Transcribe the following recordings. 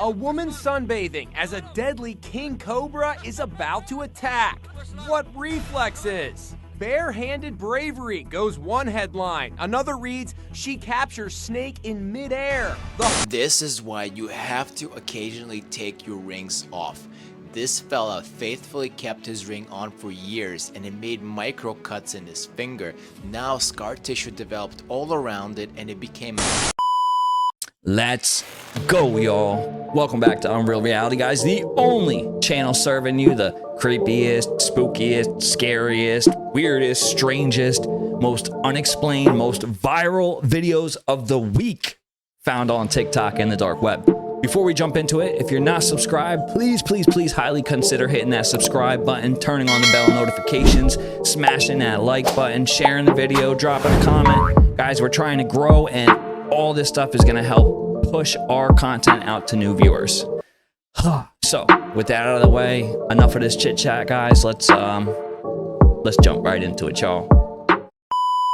A woman sunbathing as a deadly king cobra is about to attack. What reflexes? Bare-handed bravery goes one headline. Another reads, she captures snake in midair. This is why you have to occasionally take your rings off. This fella faithfully kept his ring on for years and it made micro cuts in his finger. Now scar tissue developed all around it and it became... Let's go, y'all. Welcome back to Unreal Reality, guys. The only channel serving you the creepiest, spookiest, scariest, weirdest, strangest, most unexplained, most viral videos of the week found on TikTok and the dark web. Before we jump into it, if you're not subscribed, please, please, please highly consider hitting that subscribe button, turning on the bell notifications, smashing that like button, sharing the video, dropping a comment. Guys, we're trying to grow and all this stuff is going to help push our content out to new viewers. So, with that out of the way, enough of this chit chat, guys. Let's jump right into it, y'all.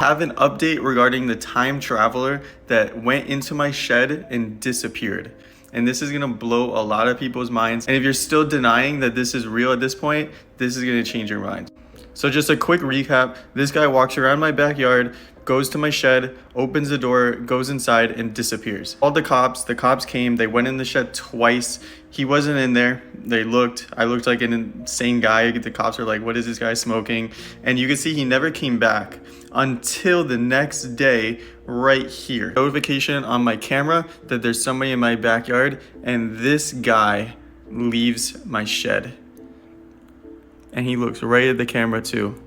Have an update regarding the time traveler that went into my shed and disappeared. And this is gonna blow a lot of people's minds. And if you're still denying that this is real at this point, this is gonna change your mind. So just a quick recap, this guy walks around my backyard, goes to my shed, opens the door, goes inside, and disappears. Called the cops came, they went in the shed twice. He wasn't in there. They looked, I looked like an insane guy. The cops were like, what is this guy smoking? And you can see he never came back until the next day right here. Notification on my camera that there's somebody in my backyard and this guy leaves my shed. And he looks right at the camera too.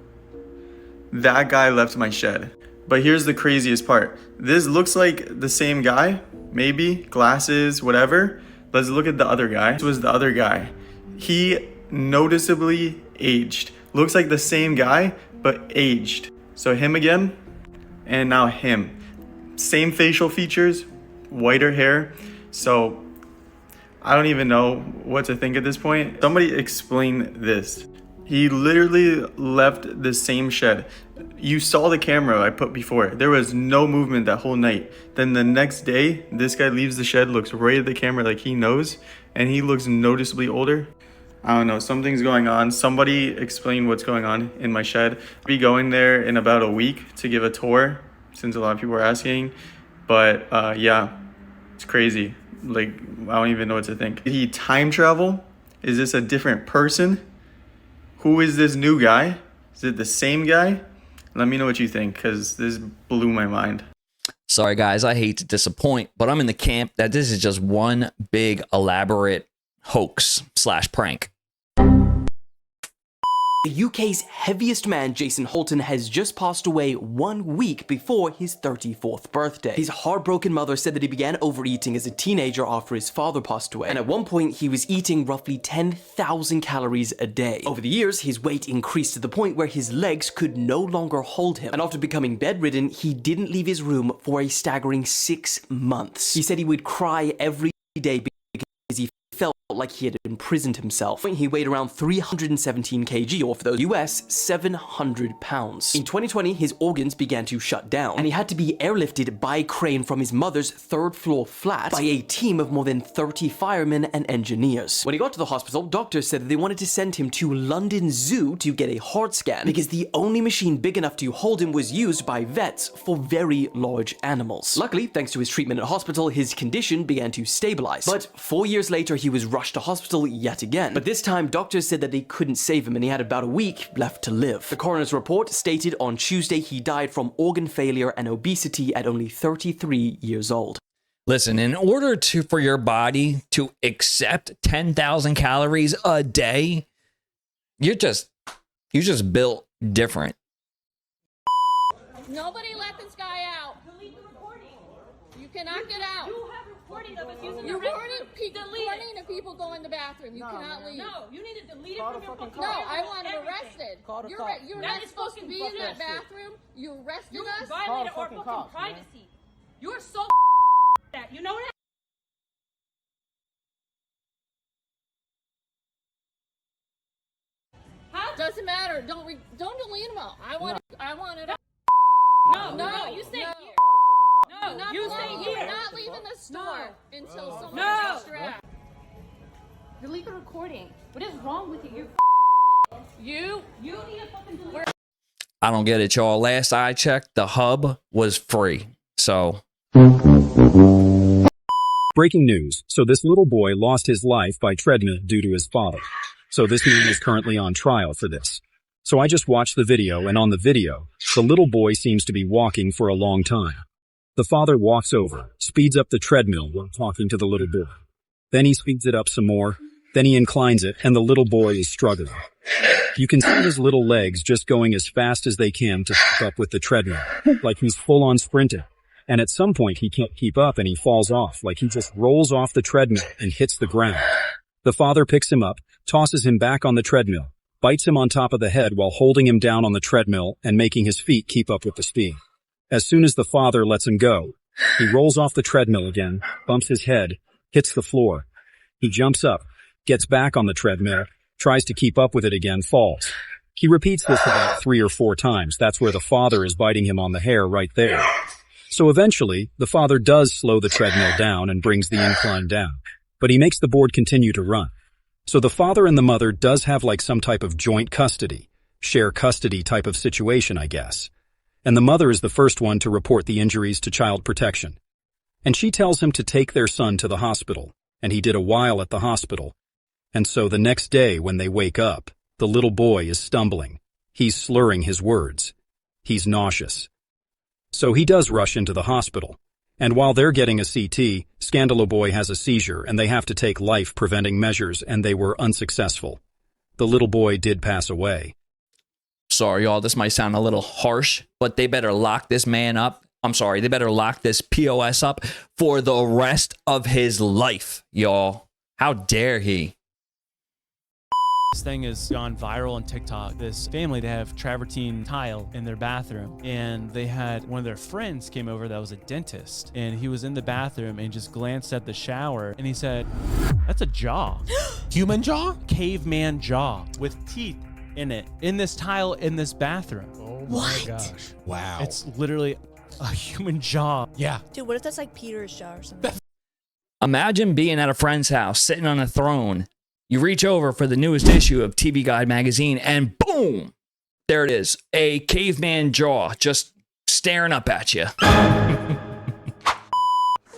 That guy left my shed. But here's the craziest part. This looks like the same guy, maybe, glasses, whatever. Let's look at the other guy. This was the other guy. He noticeably aged. Looks like the same guy, but aged. So him again, and now him. Same facial features, whiter hair. So I don't even know what to think at this point. Somebody explain this. He literally left the same shed. You saw the camera I put before. There was no movement that whole night. Then the next day, this guy leaves the shed, looks right at the camera like he knows, and he looks noticeably older. I don't know, something's going on. Somebody explain what's going on in my shed. I'll be going there in about a week to give a tour, since a lot of people are asking. But yeah, it's crazy. Like, I don't even know what to think. Did he time travel? Is this a different person? Who is this new guy? Is it the same guy? Let me know what you think, because this blew my mind. Sorry, guys, I hate to disappoint, but I'm in the camp that this is just one big elaborate hoax / prank. The UK's heaviest man, Jason Holton, has just passed away 1 week before his 34th birthday. His heartbroken mother said that he began overeating as a teenager after his father passed away, and at one point he was eating roughly 10,000 calories a day. Over the years, his weight increased to the point where his legs could no longer hold him, and after becoming bedridden, he didn't leave his room for a staggering 6 months. He said he would cry every day because he felt like he had imprisoned himself. He weighed around 317 kg, or for those US, 700 pounds. In 2020, his organs began to shut down, and he had to be airlifted by crane from his mother's third-floor flat by a team of more than 30 firemen and engineers. When he got to the hospital, doctors said that they wanted to send him to London Zoo to get a heart scan, because the only machine big enough to hold him was used by vets for very large animals. Luckily, thanks to his treatment at hospital, his condition began to stabilize. But 4 years later, he was rushed to hospital yet again. But this time, doctors said that they couldn't save him and he had about a week left to live. The coroner's report stated on Tuesday he died from organ failure and obesity at only 33 years old. Listen, in order for your body to accept 10,000 calories a day, you just built different. Nobody let this guy out. Delete the recording. You cannot get out. You have recording of us using You're the recording Delete it. people go in the bathroom. You cannot leave. No, you need to delete it from your phone. No, I want him arrested. You're That not is supposed to fucking be in that bullshit. bathroom. You arrested You us. violated our fucking privacy. You're so that. You know that? How? Doesn't matter. Don't delete them all. I want it. No, you stay here. No, you stay You're here. not leaving the store until someone No. gets your ass. delete the recording. What is wrong with you? You're You need to fucking delete. I don't get it, y'all. Last I checked, the hub was free. So Breaking news. So this little boy lost his life by treadmill due to his father. So this man is currently on trial for this. So I just watched the video, and on the video, the little boy seems to be walking for a long time. The father walks over, speeds up the treadmill while talking to the little boy. Then he speeds it up some more. Then he inclines it, and the little boy is struggling. You can see his little legs just going as fast as they can to keep up with the treadmill, like he's full on sprinting. And at some point he can't keep up and he falls off, like he just rolls off the treadmill and hits the ground. The father picks him up, tosses him back on the treadmill, bites him on top of the head while holding him down on the treadmill and making his feet keep up with the speed. As soon as the father lets him go, he rolls off the treadmill again, bumps his head, hits the floor. He jumps up, gets back on the treadmill, tries to keep up with it again, falls. He repeats this about 3 or 4 times. That's where the father is biting him on the hair right there. So eventually, the father does slow the treadmill down and brings the incline down, but he makes the board continue to run. So the father and the mother does have like some type of joint custody, share custody type of situation, I guess. And the mother is the first one to report the injuries to child protection. And she tells him to take their son to the hospital, and he did a while at the hospital. And so the next day when they wake up, the little boy is stumbling. He's slurring his words. He's nauseous. So he does rush into the hospital. And while they're getting a CT, Scandalo Boy has a seizure and they have to take life-preventing measures, and they were unsuccessful. The little boy did pass away. sorry, y'all, this might sound a little harsh, but they better lock this man up. I'm sorry, they better lock this POS up for the rest of his life, y'all. How dare he? This thing has gone viral on TikTok. This family, they have travertine tile in their bathroom, and they had one of their friends came over that was a dentist, and he was in the bathroom and just glanced at the shower, and he said, "That's a jaw." Human jaw? Caveman jaw with teeth in it, in this tile in this bathroom. Oh my gosh. Wow. It's literally a human jaw. Yeah. Dude, what if that's like Peter's jaw or something? Imagine being at a friend's house, sitting on a throne. You reach over for the newest issue of TV Guide magazine, and boom, there it is. A caveman jaw just staring up at you.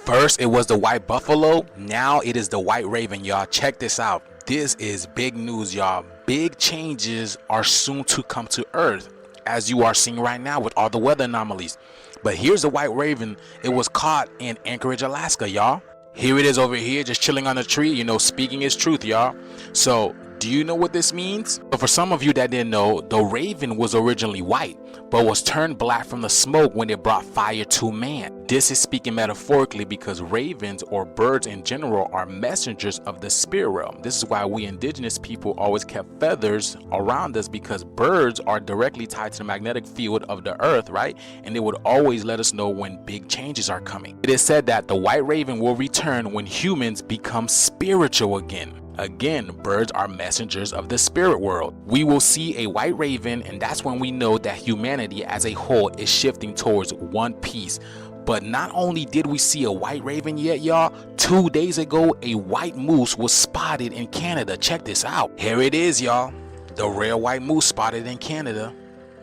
First, it was the white buffalo. Now it is the white raven, y'all. Check this out. This is big news, y'all. Big changes are soon to come to Earth, as you are seeing right now with all the weather anomalies. But here's the white raven. It was caught in Anchorage, Alaska, y'all. Here it is over here, just chilling on a tree, you know, speaking his truth, y'all. So, do you know what this means? But for some of you that didn't know, the raven was originally white, but was turned black from the smoke when it brought fire to man. This is speaking metaphorically because ravens, or birds in general, are messengers of the spirit realm. This is why we indigenous people always kept feathers around us, because birds are directly tied to the magnetic field of the earth, right? And they would always let us know when big changes are coming. It is said that the white raven will return when humans become spiritual again. Again, birds are messengers of the spirit world. We will see a white raven, and that's when we know that humanity as a whole is shifting towards one piece. But not only did we see a white raven yet, y'all, 2 days ago, a white moose was spotted in Canada. Check this out. Here it is, y'all. The rare white moose spotted in Canada.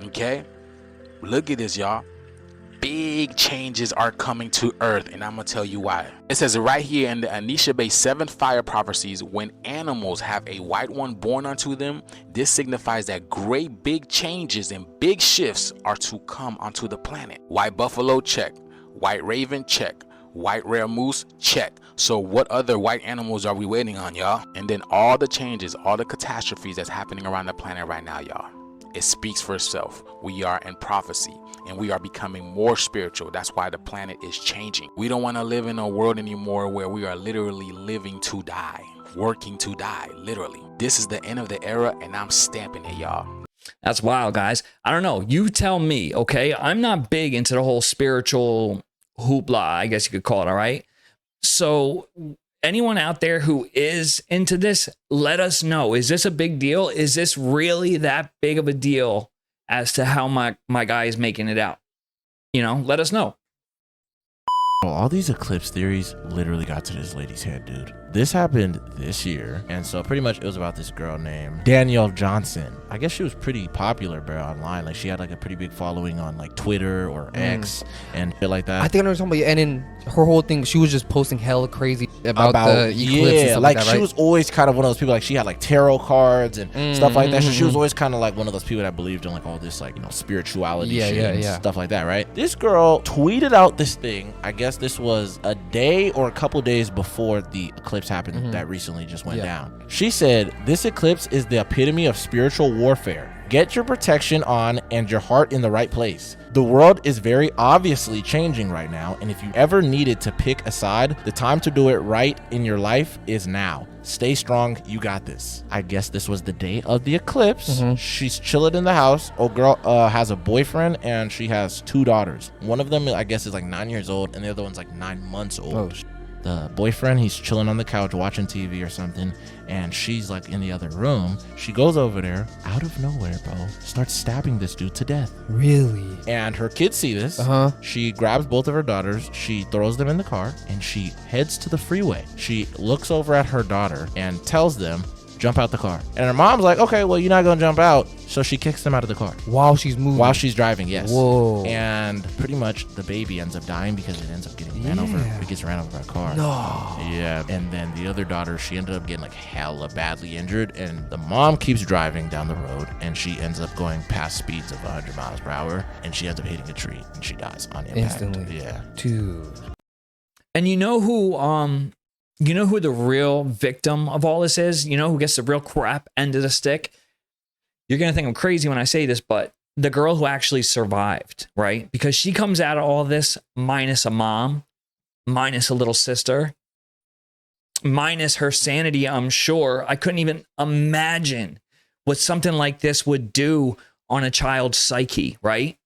Okay? Look at this, y'all. Big changes are coming to Earth, and I'm gonna tell you why. It says right here in the Anishinaabe 7 fire prophecies, when animals have a white one born unto them, this signifies that great big changes and big shifts are to come onto the planet. White buffalo, check. White raven, check. White rare moose, check. So what other white animals are we waiting on, y'all? And then all the changes, all the catastrophes that's happening around the planet right now, y'all. It speaks for itself. We are in prophecy, and we are becoming more spiritual. That's why the planet is changing. We don't want to live in a world anymore where we are literally living to die, working to die, literally. This is the end of the era, and I'm stamping it, y'all. That's wild, guys. I don't know. You tell me, okay? I'm not big into the whole spiritual hoopla, I guess you could call it, all right? So anyone out there who is into this, let us know. Is this a big deal? Is this really that big of a deal as to how my guy is making it out? You know, let us know. All these eclipse theories literally got to this lady's head, dude. This happened this year, and so pretty much it was about this girl named Danielle Johnson. I guess she was pretty popular, bro, online. Like she had like a pretty big following on like Twitter or X and shit like that. I think I know what you're talking about. And then her whole thing, she was just posting hella crazy about the eclipse and stuff like that, she right? was always kind of one of those people. Like she had like tarot cards and stuff like that. So she was always kind of like one of those people that believed in like all this like, you know, spirituality shit and stuff like that, right? This girl tweeted out this thing. I guess this was a day or a couple days before the eclipse happened that recently just went down. She said, "This eclipse is the epitome of spiritual warfare. Get your protection on and your heart in the right place. The world is very obviously changing right now, and if you ever needed to pick a side, the time to do it right in your life is now. Stay strong, you got this." I guess this was the day of the eclipse. She's chilling in the house. Old girl has a boyfriend and she has 2 daughters. One of them, I guess, is like 9 years old and the other one's like 9 months old. The boyfriend, he's chilling on the couch watching TV or something, and she's like in the other room. She goes over there, out of nowhere, bro, starts stabbing this dude to death. Really? And her kids see this. She grabs both of her daughters, she throws them in the car, and she heads to the freeway. She looks over at her daughter and tells them, "Jump out the car." And her mom's like, "Okay, well, you're not gonna jump out." So she kicks them out of the car. While she's moving? While she's driving, yes. Whoa. And pretty much the baby ends up dying because it ends up getting ran over. It gets ran over by a car. No. Yeah. And then the other daughter, she ended up getting like hella badly injured. And the mom keeps driving down the road and she ends up going past speeds of 100 miles per hour. And she ends up hitting a tree and she dies on impact. Instantly. Yeah. Dude. And you know who the real victim of all this is? You know who gets the real crap end of the stick? You're going to think I'm crazy when I say this, but the girl who actually survived, right? Because she comes out of all this minus a mom, minus a little sister, minus her sanity, I'm sure. I couldn't even imagine what something like this would do on a child's psyche, right?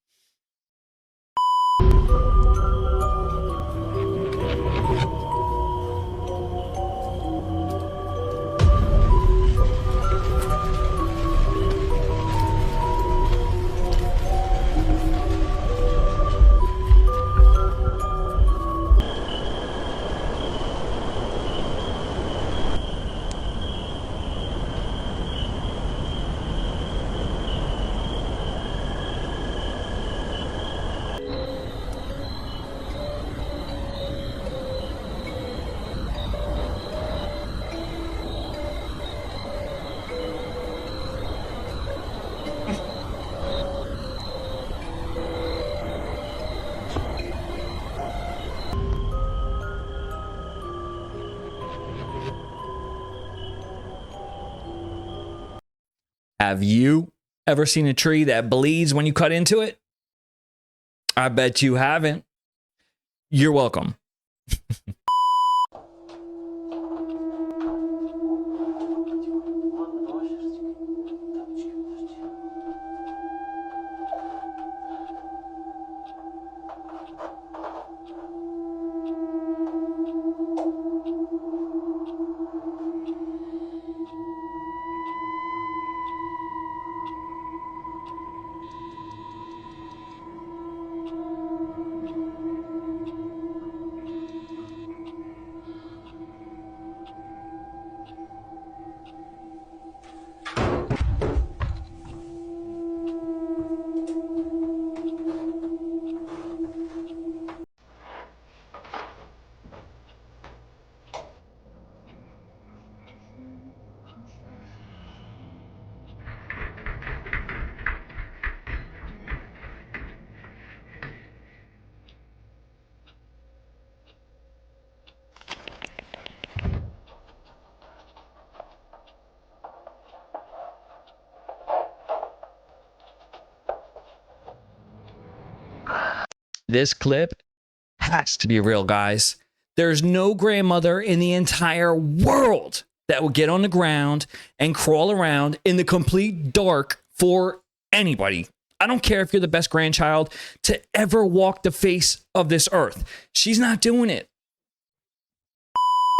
Have you ever seen a tree that bleeds when you cut into it? I bet you haven't. You're welcome. This clip has to be real, guys. There's no grandmother in the entire world that would get on the ground and crawl around in the complete dark for anybody. I don't care if you're the best grandchild to ever walk the face of this earth. She's not doing it.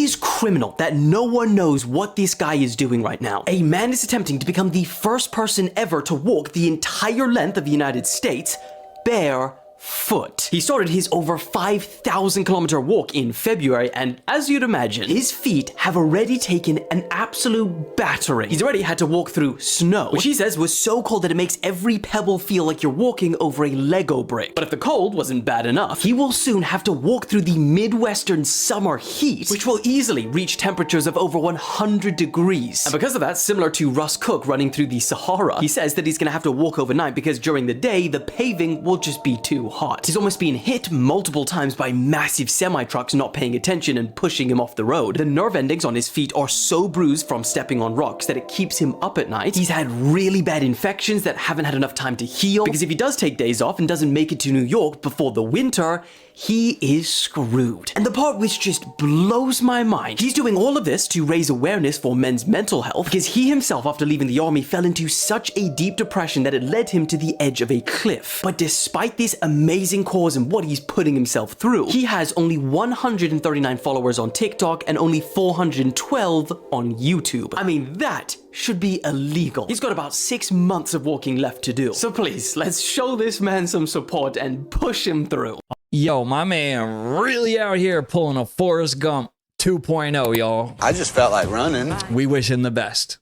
Is criminal that no one knows what this guy is doing right now. A man is attempting to become the first person ever to walk the entire length of the United States barefoot. foot. He started his over 5,000 kilometer walk in February, and as you'd imagine, his feet have already taken an absolute battering. He's already had to walk through snow, which he says was so cold that it makes every pebble feel like you're walking over a Lego brick. But if the cold wasn't bad enough, he will soon have to walk through the Midwestern summer heat, which will easily reach temperatures of over 100 degrees. And because of that, similar to Russ Cook running through the Sahara, he says that he's gonna have to walk overnight because during the day, the paving will just be too hot. He's almost been hit multiple times by massive semi-trucks not paying attention and pushing him off the road. The nerve endings on his feet are so bruised from stepping on rocks that it keeps him up at night. He's had really bad infections that haven't had enough time to heal, because if he does take days off and doesn't make it to New York before the winter, he is screwed. And the part which just blows my mind, he's doing all of this to raise awareness for men's mental health, because he himself, after leaving the army, fell into such a deep depression that it led him to the edge of a cliff. But despite this amazing cause and what he's putting himself through, he has only 139 followers on TikTok and only 412 on YouTube. I mean, that should be illegal. He's got about 6 months of walking left to do. So please, let's show this man some support and push him through. Yo, my man really out here pulling a Forrest Gump 2.0, y'all. I just felt like running. We wish him the best.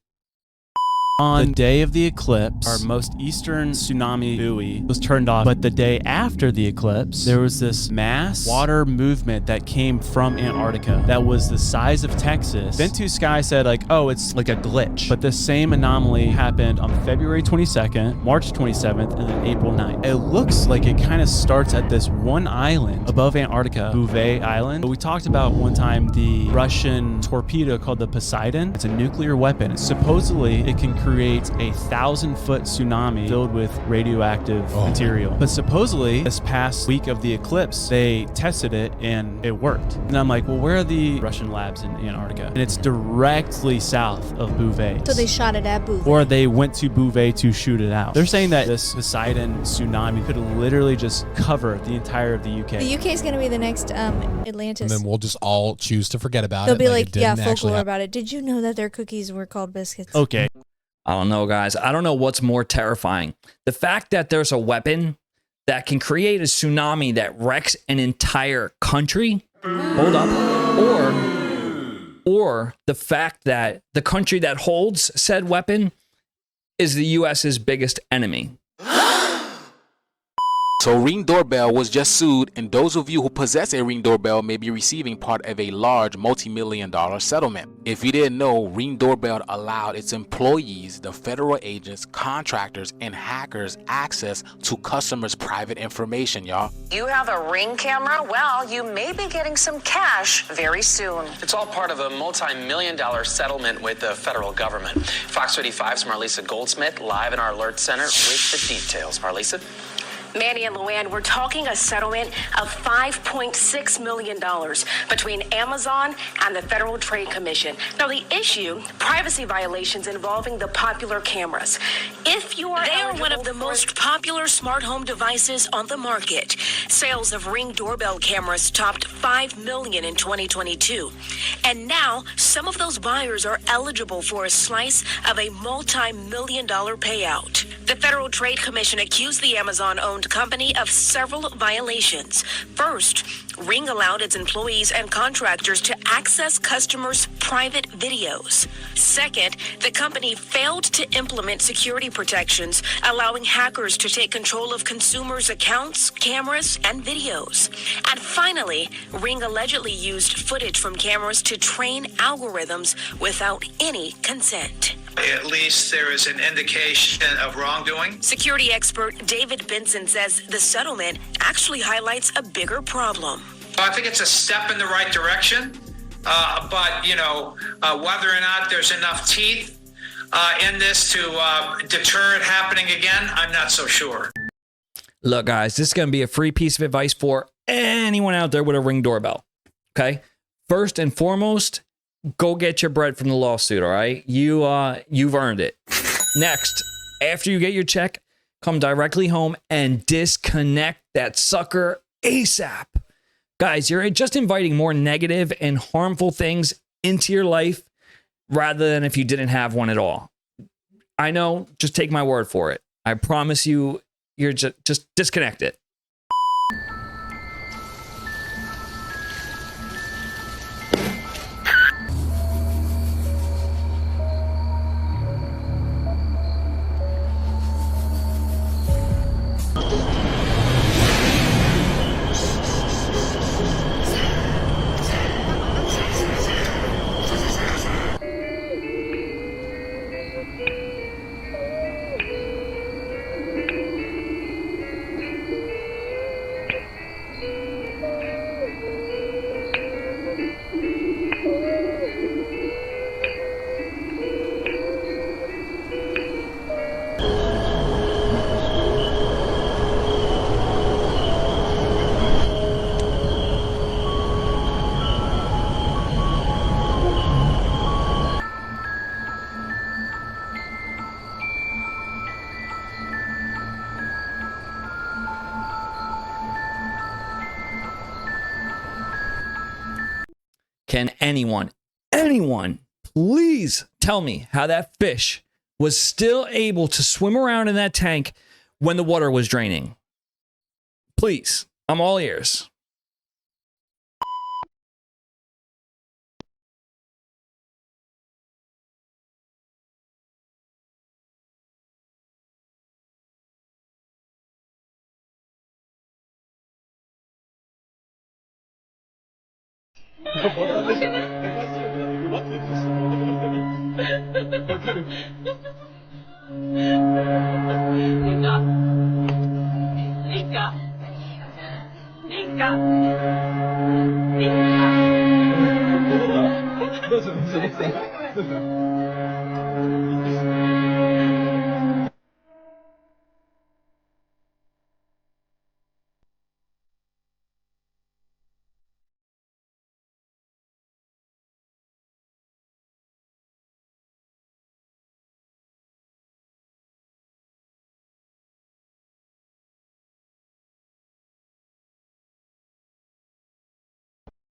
On the day of the eclipse, our most eastern tsunami buoy was turned off. But the day after the eclipse, there was this mass water movement that came from Antarctica that was the size of Texas. Ventu Sky said like, oh, it's like a glitch. But the same anomaly happened on February 22nd, March 27th, and then April 9th. It looks like it kind of starts at this one island above Antarctica, Bouvet Island. But we talked about one time the Russian torpedo called the Poseidon. It's a nuclear weapon. Supposedly, it can create a 1,000-foot tsunami filled with radioactive material. But supposedly, this past week of the eclipse, they tested it and it worked. And I'm like, well, where are the Russian labs in Antarctica? And it's directly south of Bouvet. So they shot it at Bouvet. Or they went to Bouvet to shoot it out. They're saying that this Poseidon tsunami could literally just cover the entire of the UK. The UK is going to be the next Atlantis. And then we'll just all choose to forget about They'll it. be like yeah, folklore folklore about it. Did you know that their cookies were called biscuits? Okay. I don't know, guys. I don't know what's more terrifying. The fact that there's a weapon that can create a tsunami that wrecks an entire country. Hold up. Or the fact that the country that holds said weapon is the US's biggest enemy. So Ring Doorbell was just sued, and those of you who possess a Ring Doorbell may be receiving part of a large multi-million-dollar settlement. If you didn't know, Ring Doorbell allowed its employees, the federal agents, contractors, and hackers access to customers' private information, y'all. You have a Ring camera? Well, you may be getting some cash very soon. It's all part of a multi-million-dollar settlement with the federal government. Fox 35's Marlisa Goldsmith live in our alert center with the details. Marlisa? Manny and Luann, we're talking a settlement of $5.6 million between Amazon and the Federal Trade Commission. Now, the issue, privacy violations involving the popular cameras. If you are They are one of the most popular smart home devices on the market. Sales of Ring doorbell cameras topped 5 million in 2022. And now, some of those buyers are eligible for a slice of a multi-million-dollar payout. The Federal Trade Commission accused the Amazon-owned company of several violations. First, Ring allowed its employees and contractors to access customers' private videos. Second, the company failed to implement security protections, allowing hackers to take control of consumers' accounts, cameras, and videos. And finally, Ring allegedly used footage from cameras to train algorithms without any consent. At least there is an indication of wrongdoing. Security expert David Benson says the settlement actually highlights a bigger problem. I think it's a step in the right direction, but whether or not there's enough teeth in this to deter it happening again, I'm not so sure. Look, guys, this is going to be a free piece of advice for anyone out there with a Ring doorbell. Okay? First and foremost, go get your bread from the lawsuit, all right? You've earned it. Next, after you get your check, come directly home and disconnect that sucker ASAP. Guys, you're just inviting more negative and harmful things into your life rather than if you didn't have one at all. I know, just take my word for it. I promise you, you're just disconnect it. Can anyone please tell me how that fish was still able to swim around in that tank when the water was draining? Please, I'm all ears.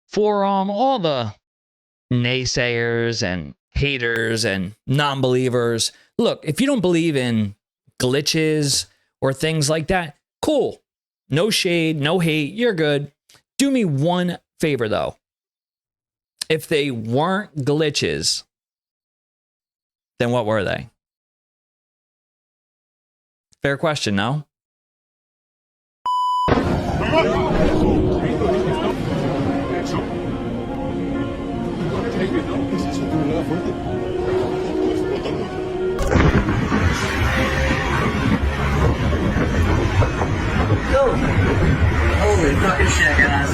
For all the naysayers and haters and non-believers, look, if you don't believe in glitches or things like that, cool. No shade, no hate, you're good. Do me one favor though. If they weren't glitches, then what were they? Fair question, no? Holy fucking shit, guys.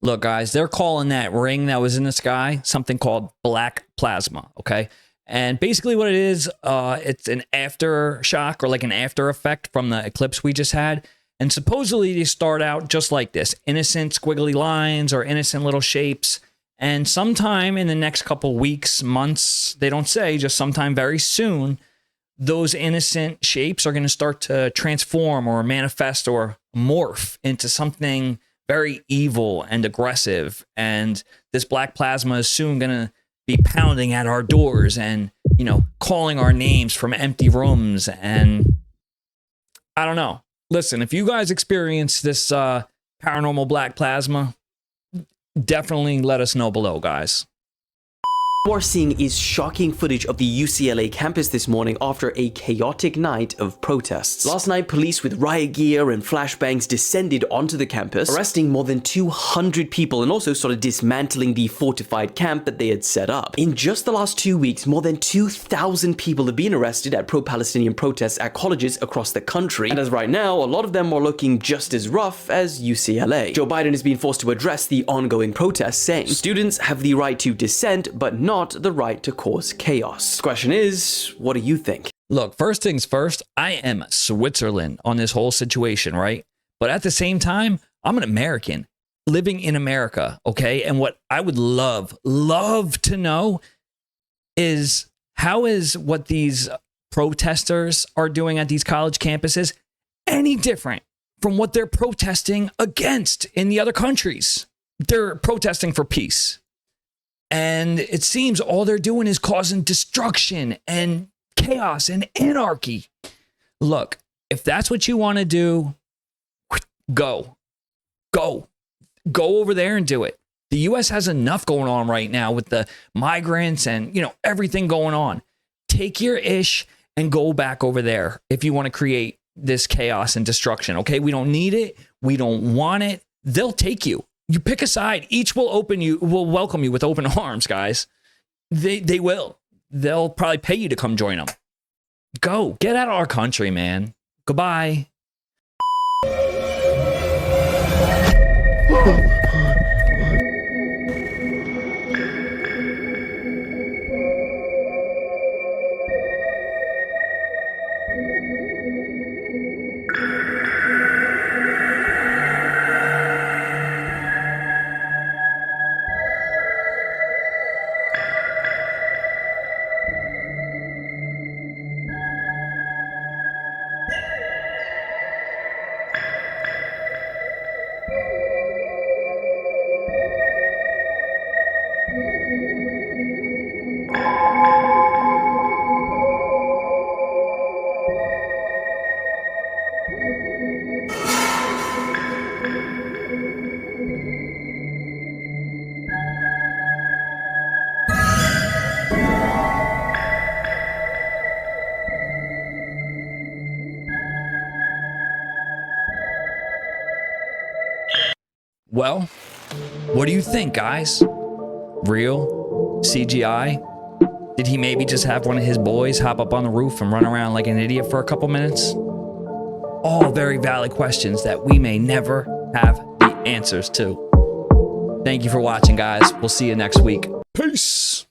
Look, guys, they're calling that ring that was in the sky something called black plasma, okay? And basically what it is, it's an aftershock or like an after effect from the eclipse we just had. And supposedly they start out just like this, innocent squiggly lines or innocent little shapes. And sometime in the next couple weeks, months, they don't say, just sometime very soon, those innocent shapes are going to start to transform or manifest or morph into something very evil and aggressive. And this black plasma is soon going to be pounding at our doors and, you know, calling our names from empty rooms. And I don't know. Listen, if you guys experience this paranormal black plasma, definitely let us know below, guys. What we're seeing is shocking footage of the UCLA campus this morning after a chaotic night of protests. Last night, police with riot gear and flashbangs descended onto the campus, arresting more than 200 people and also started dismantling the fortified camp that they had set up. In just the last 2 weeks, more than 2,000 people have been arrested at pro-Palestinian protests at colleges across the country. And as right now, a lot of them are looking just as rough as UCLA. Joe Biden has been forced to address the ongoing protests, saying students have the right to dissent, but not the right to cause chaos. The question is, what do you think? Look, first things first, I am Switzerland on this whole situation, right? But at the same time, I'm an American living in America, okay? And what I would love to know is how is what these protesters are doing at these college campuses any different from what they're protesting against in the other countries? They're protesting for peace. And it seems all they're doing is causing destruction and chaos and anarchy. Look, if that's what you want to do, go over there and do it. The U.S. has enough going on right now with the migrants and, you know, everything going on. Take your ish and go back over there if you want to create this chaos and destruction. Okay, we don't need it. We don't want it. They'll take you. You pick a side. Each will welcome you with open arms, guys. They will. They'll probably pay you to come join them. Go. Get out of our country, man. Goodbye. Well, what do you think, guys? Real? CGI? Did he maybe just have one of his boys hop up on the roof and run around like an idiot for a couple minutes? All very valid questions that we may never have the answers to. Thank you for watching, guys. We'll see you next week. Peace.